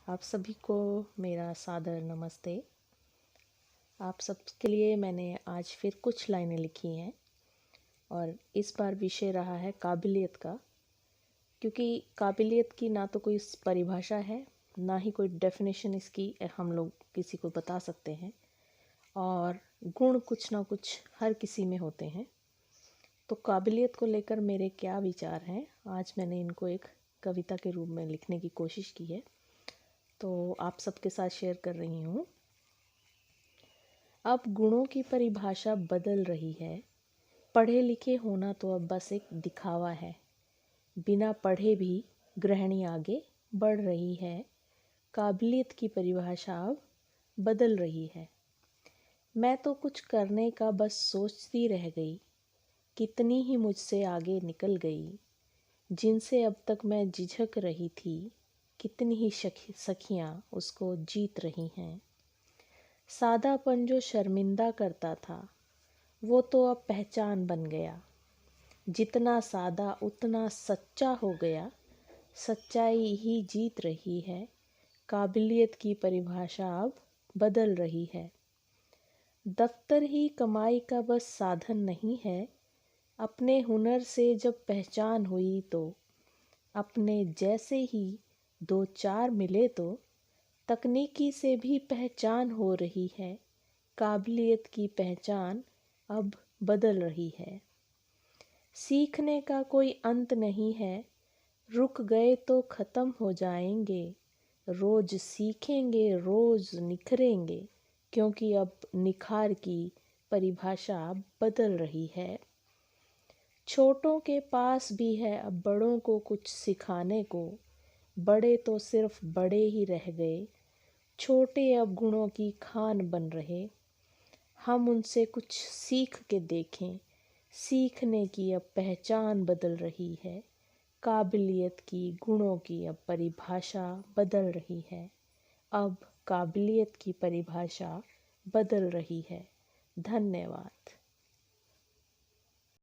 आप सभी को मेरा सादर नमस्ते। आप सबके लिए मैंने आज फिर कुछ लाइनें लिखी हैं और इस बार विषय रहा है काबिलियत का, क्योंकि काबिलियत की ना तो कोई परिभाषा है, ना ही कोई डेफिनेशन इसकी हम लोग किसी को बता सकते हैं। और गुण कुछ ना कुछ हर किसी में होते हैं। तो काबिलियत को लेकर मेरे क्या विचार हैं, आज मैंने इनको एक कविता के रूप में लिखने की कोशिश की है, तो आप सबके साथ शेयर कर रही हूँ। अब गुणों की परिभाषा बदल रही है। पढ़े लिखे होना तो अब बस एक दिखावा है। बिना पढ़े भी गृहिणी आगे बढ़ रही है। काबिलियत की परिभाषा अब बदल रही है। मैं तो कुछ करने का बस सोचती रह गई। कितनी ही मुझसे आगे निकल गई। जिनसे अब तक मैं झिझक रही थी, कितनी ही सखियाँ उसको जीत रही हैं। सादापन जो शर्मिंदा करता था, वो तो अब पहचान बन गया। जितना सादा उतना सच्चा हो गया। सच्चाई ही जीत रही है। काबिलियत की परिभाषा अब बदल रही है। दफ्तर ही कमाई का बस साधन नहीं है। अपने हुनर से जब पहचान हुई तो अपने जैसे ही दो चार मिले तो तकनीकी से भी पहचान हो रही है। काबिलियत की पहचान अब बदल रही है। सीखने का कोई अंत नहीं है। रुक गए तो ख़त्म हो जाएंगे। रोज़ सीखेंगे, रोज़ निखरेंगे, क्योंकि अब निखार की परिभाषा बदल रही है। छोटों के पास भी है अब बड़ों को कुछ सिखाने को। बड़े तो सिर्फ बड़े ही रह गए। छोटे अब गुणों की खान बन रहे। हम उनसे कुछ सीख के देखें। सीखने की अब पहचान बदल रही है। काबिलियत की, गुणों की अब परिभाषा बदल रही है। अब काबिलियत की परिभाषा बदल रही है। धन्यवाद।